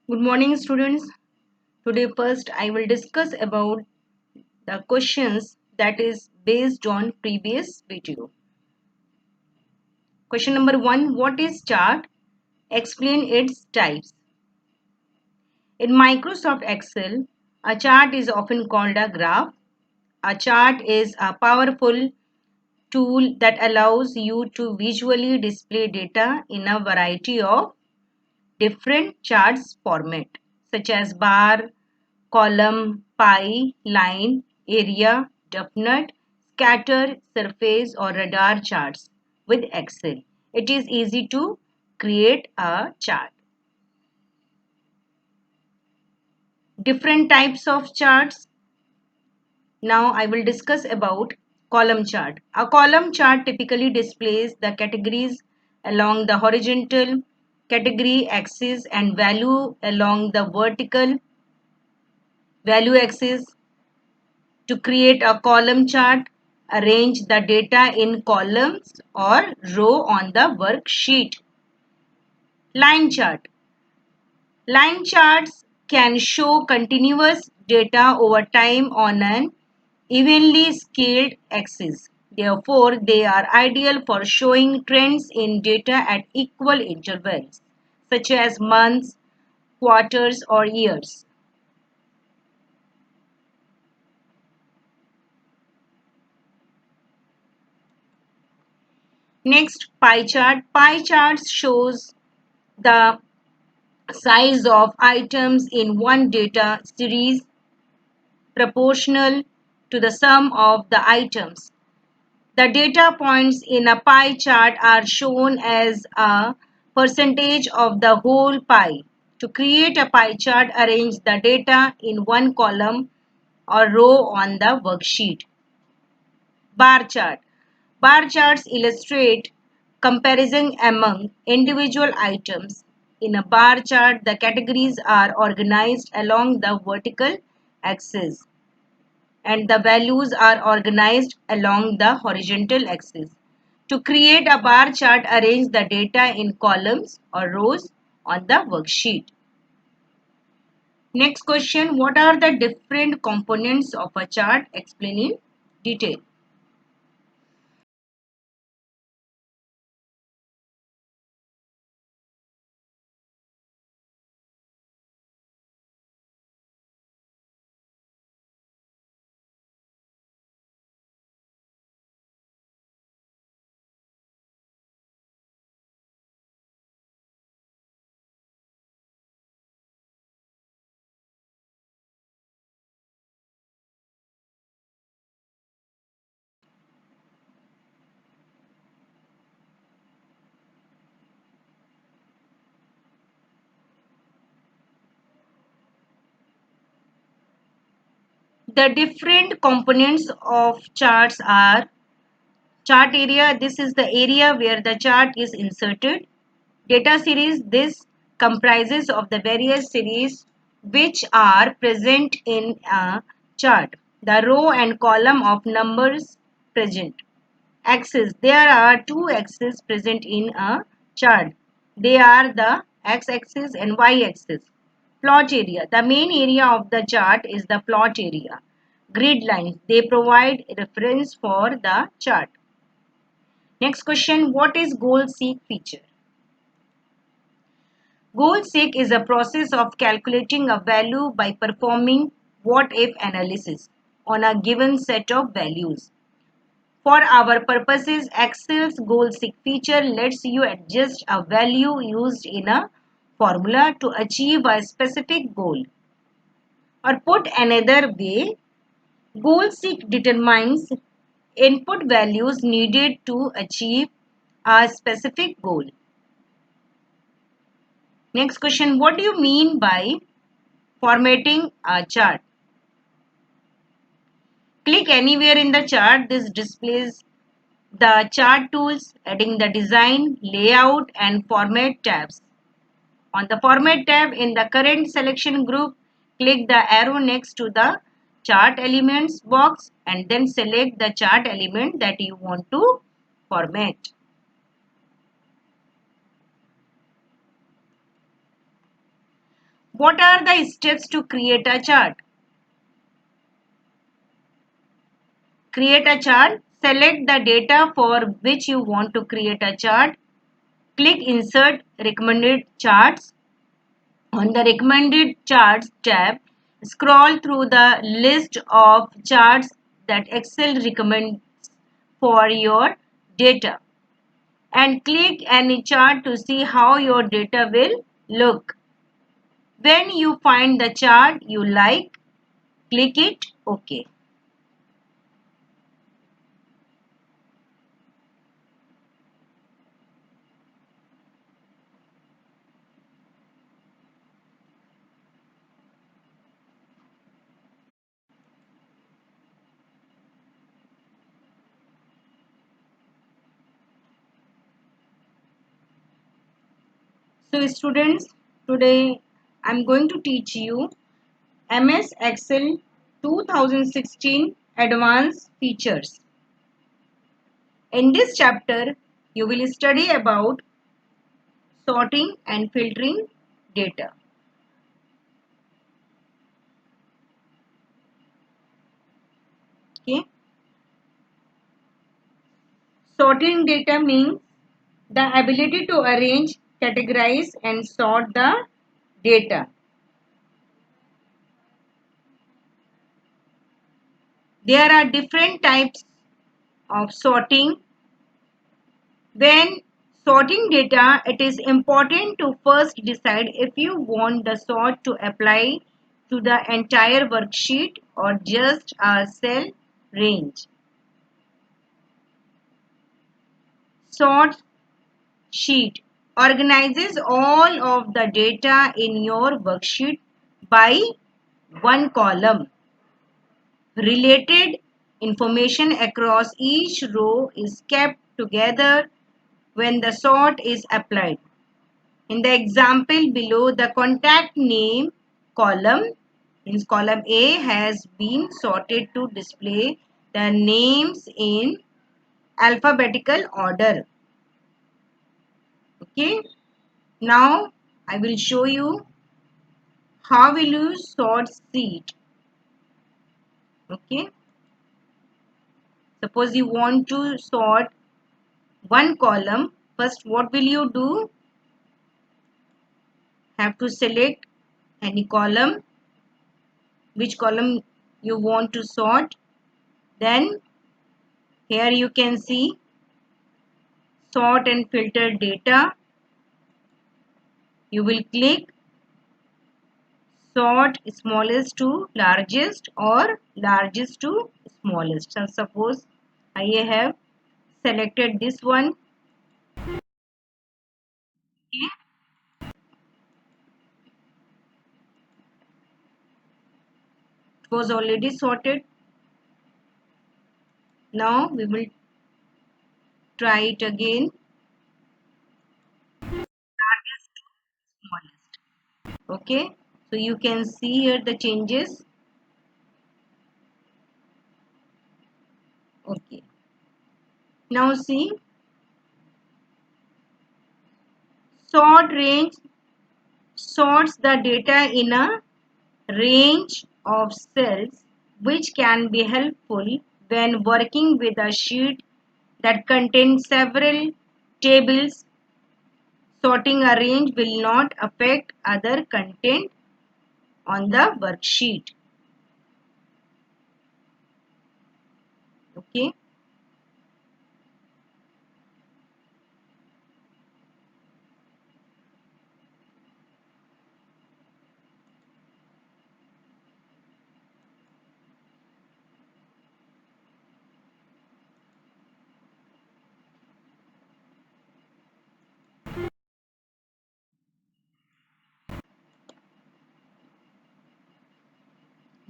Good morning, students. Today first I will discuss about the questions that is based on previous video. Question number 1. What is chart? Explain its types. In Microsoft Excel, a chart is often called a graph. A chart is a powerful tool that allows you to visually display data in a variety of different charts format such as bar, column, pie, line, area, definite, scatter, surface or radar charts with Excel. It is easy to create a chart. Different types of charts. Now I will discuss about column chart. A column chart typically displays the categories along the horizontal category axis and value along the vertical value axis. To create a column chart, arrange the data in columns or row on the worksheet. Line chart. Line charts can show continuous data over time on an evenly scaled axis. Therefore, they are ideal for showing trends in data at equal intervals, such as months, quarters, or years. Next, pie chart. Pie charts shows the size of items in one data series proportional to the sum of the items. The data points in a pie chart are shown as a percentage of the whole pie. To create a pie chart, arrange the data in one column or row on the worksheet. Bar chart. Bar charts illustrate comparison among individual items. In a bar chart, the categories are organized along the vertical axis and the values are organized along the horizontal axis. To create a bar chart, arrange the data in columns or rows on the worksheet. Next question, what are the different components of a chart? Explain in detail. The different components of charts are chart area. This is the area where the chart is inserted. Data series. This comprises of the various series which are present in a chart. The row and column of numbers present. Axis. There are two axes present in a chart. They are the x-axis and y-axis. Plot area. The main area of the chart is the plot area. Grid lines. They provide reference for the chart. Next question. What is goal-seek feature? Goal-seek is a process of calculating a value by performing what-if analysis on a given set of values. For our purposes, Excel's goal-seek feature lets you adjust a value used in a formula to achieve a specific goal. Or put another way, goal-seek determines input values needed to achieve a specific goal. Next question, what do you mean by formatting a chart? Click anywhere in the chart. This displays the chart tools, adding the design, layout and format tabs. On the format tab in the current selection group, click the arrow next to the chart elements box and then select the chart element that you want to format. What are the steps to create a chart? Create a chart. Select the data for which you want to create a chart. Click Insert Recommended Charts. On the Recommended Charts tab, scroll through the list of charts that Excel recommends for your data and click any chart to see how your data will look. When you find the chart you like, click it OK. So students, today I am going to teach you MS Excel 2016 Advanced Features. In this chapter, you will study about sorting and filtering data. Okay. Sorting data means the ability to arrange, categorize and sort the data. There are different types of sorting. When sorting data, it is important to first decide if you want the sort to apply to the entire worksheet or just a cell range. Sort sheet organizes all of the data in your worksheet by one column. Related information across each row is kept together when the sort is applied. In the example below, the contact name column, means column A, has been sorted to display the names in alphabetical order. Okay. Now I will show you how will you sort sheet. Okay. Suppose you want to sort one column. First, what will you do? Have to select any column, which column you want to sort. Then here you can see sort and filter data. You will click sort smallest to largest or largest to smallest. So suppose I have selected this one. Okay. It was already sorted. Now we will try it again. Largest to smallest. Okay. So you can see here the changes. Okay. Now see, sort range sorts the data in a range of cells, which can be helpful when working with a sheet that contains several tables. Sorting a range will not affect other content on the worksheet. Okay.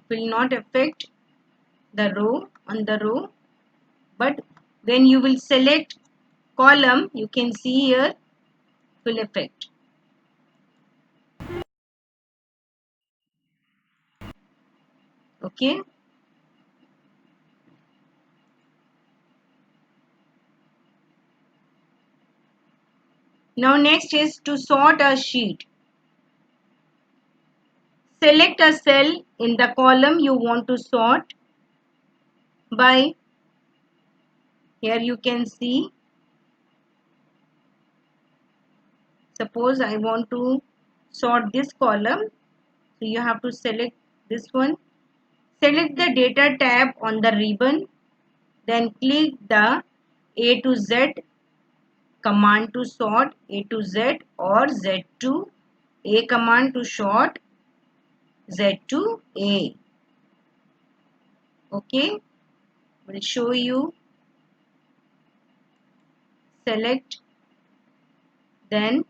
It will not affect the row on the row, but when you will select column, you can see here it will affect. Okay. Now next is to sort a sheet. Select a cell in the column you want to sort by. Here you can see, suppose I want to sort this column, so you have to select this one. Select the data tab on the ribbon, then click the A to Z command to sort A to Z or Z to A command to sort Z to A. Okay, will show you. Select, then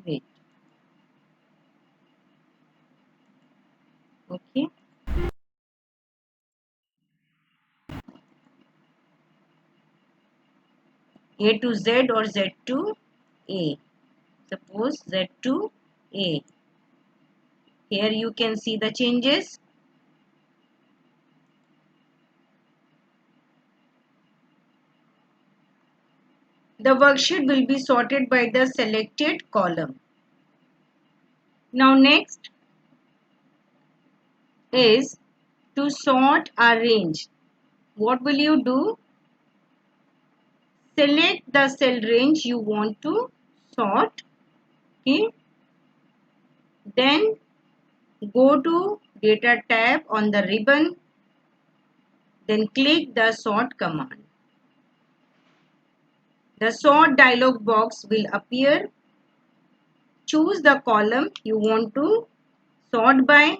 wait. Okay, A to Z or Z to A. Suppose Z to A. Here you can see the changes. The worksheet will be sorted by the selected column. Now next is to sort a range. What will you do? Select the cell range you want to sort. Okay. Then go to Data tab on the ribbon. Then click the Sort command. The Sort dialog box will appear. Choose the column you want to sort by.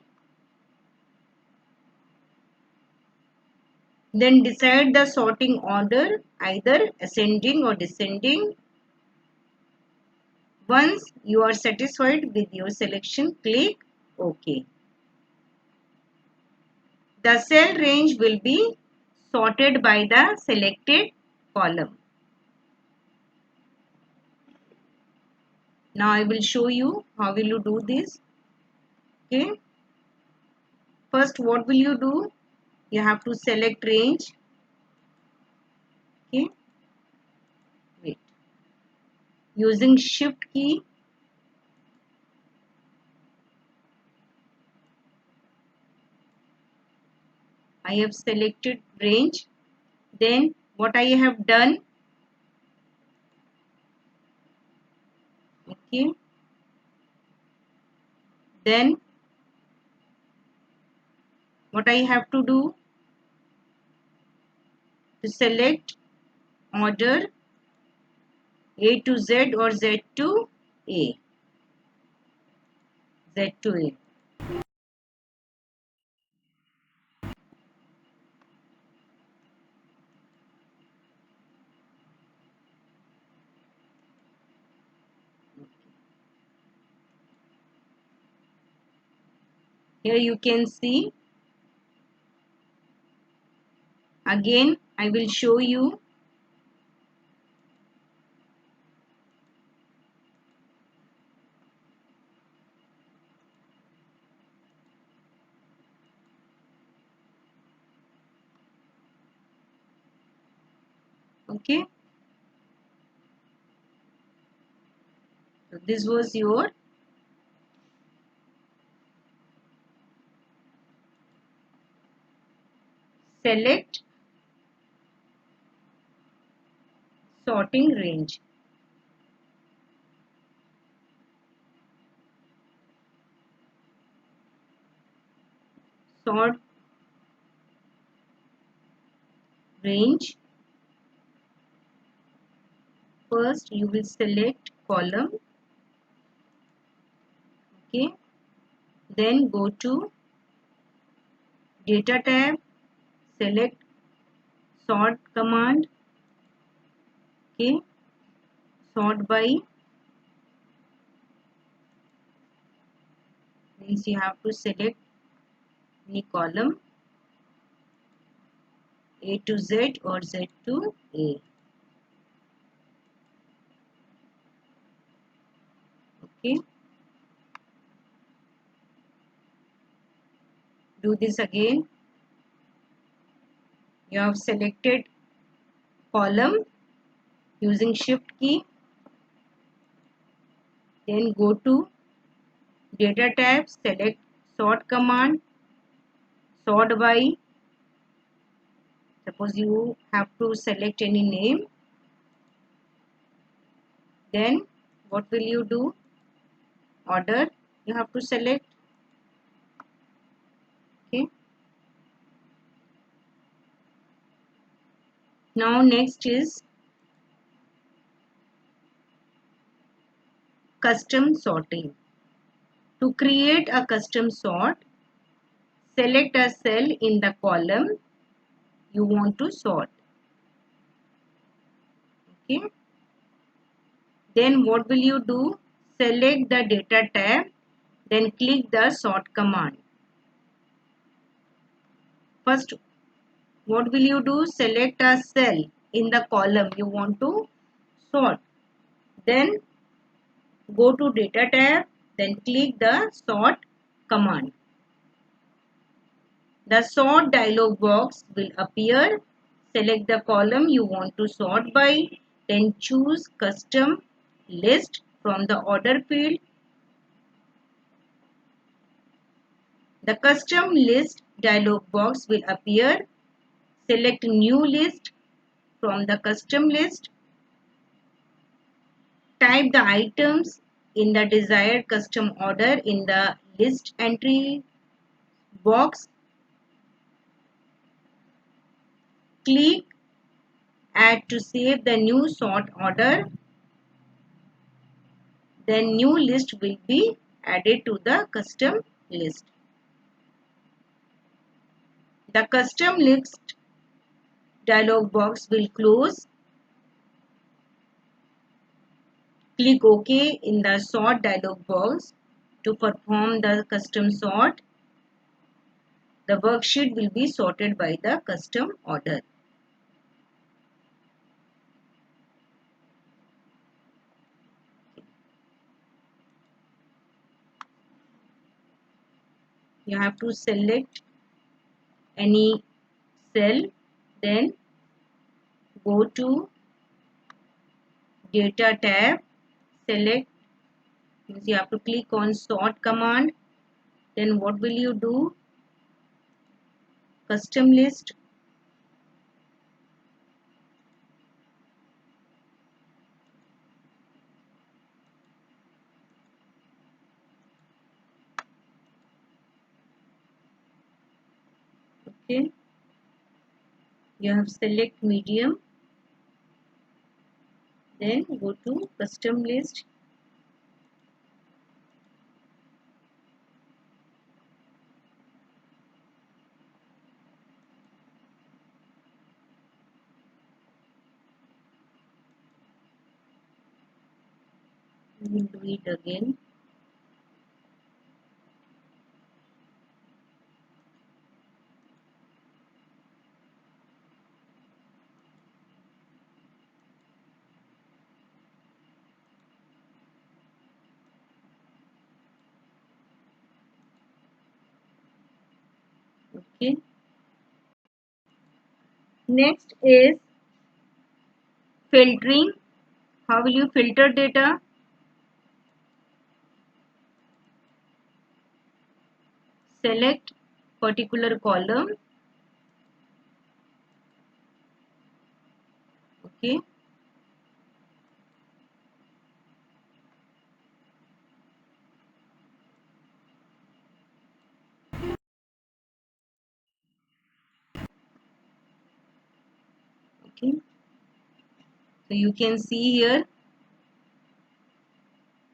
Then decide the sorting order, either ascending or descending. Once you are satisfied with your selection, click OK. The cell range will be sorted by the selected column. Now I will show you how will you do this. Okay. First, what will you do? You have to select range. Okay. Wait. Using Shift key, I have selected range. Then what I have done, okay, then what I have to do, to select order A to Z or Z to A. Z to A. Here you can see. Again, I will show you. Okay. So this was your select sorting range. Sort range. First you will select column. Okay. Then go to Data tab. Select Sort command. Okay. Sort by. Means you have to select any column A to Z or Z to A. Okay. Do this again. You have selected column using shift key. Then go to data tab, select sort command, sort by. Suppose you have to select any name. Then what will you do? Order you have to select. Okay. Now next is custom sorting. To create a custom sort, select a cell in the column you want to sort. Okay. Then what will you do? Select the data tab, then click the sort command. First, what will you do? Select a cell in the column you want to sort. Then go to data tab, then click the sort command. The sort dialog box will appear. Select the column you want to sort by, then choose custom list from the order field. The custom list dialog box will appear. Select new list from the custom list. Type the items in the desired custom order in the list entry box. Click add to save the new sort order. Then new list will be added to the custom list. The custom list dialog box will close. Click OK in the sort dialog box to perform the custom sort. The worksheet will be sorted by the custom order. You have to select any cell, then go to data tab, select, you have to click on sort command. Then what will you do? Custom list. Okay. You have select medium. Then go to custom list. We will do it again. Okay. Next is filtering. How will you filter data? Select particular column. Okay. Okay. So you can see here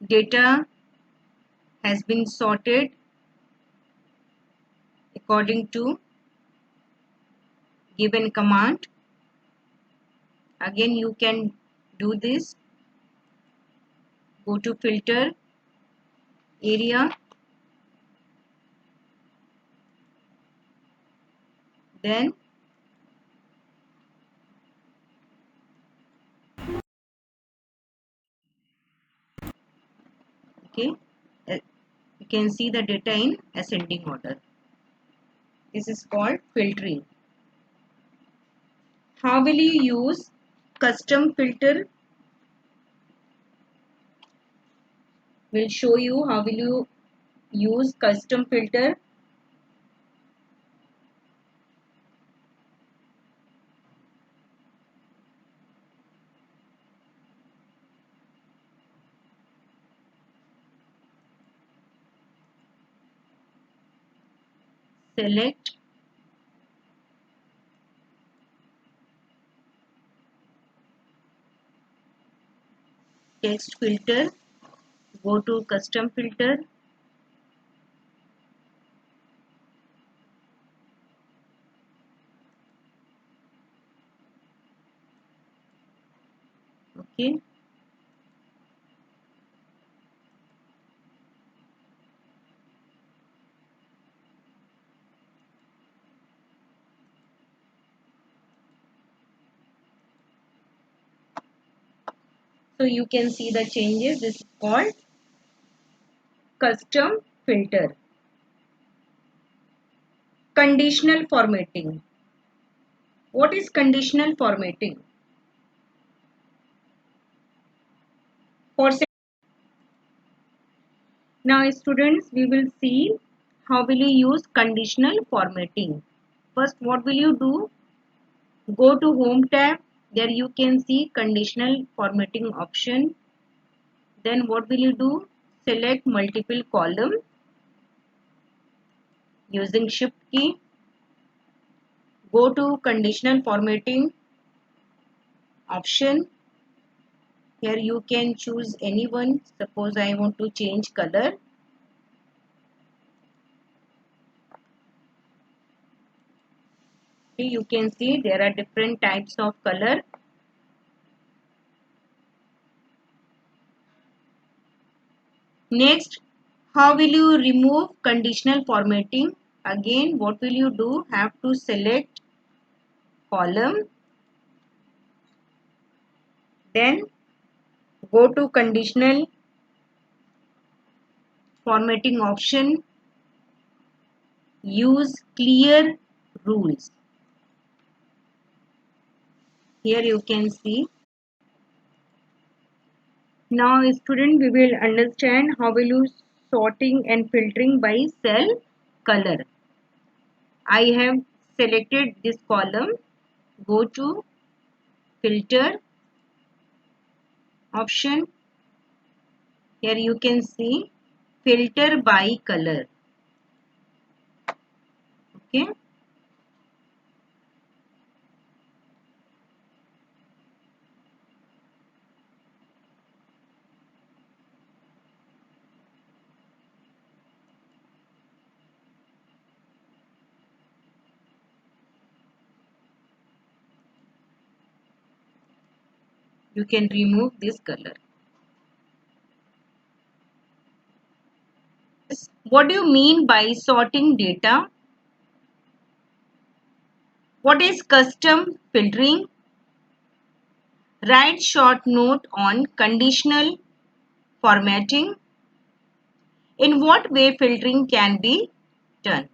data has been sorted according to given command. Again you can do this. Go to filter area, then okay, you can see the data in ascending order. This is called filtering. How will you use custom filter. We'll show you how will you use custom filter. Select text filter, go to custom filter, okay. So you can see the changes. This is called custom filter. Conditional formatting. What is conditional formatting? For now, students, we will see how will you use conditional formatting. First, what will you do? Go to Home tab. There you can see conditional formatting option. Then what will you do? Select multiple column using Shift key. Go to conditional formatting option. Here you can choose any one. Suppose I want to change color. You can see there are different types of color. Next, how will you remove conditional formatting? Again, what will you do? Have to select column. Then go to conditional formatting option. Use clear rules. Here you can see. Now student, we will understand how will you sorting and filtering by cell color. I have selected this column. Go to filter option. Here you can see filter by color. Okay. You can remove this color. What do you mean by sorting data? What is custom filtering? Write short note on conditional formatting. In what way filtering can be done?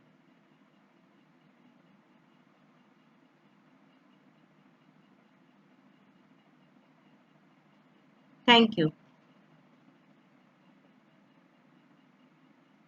Thank you.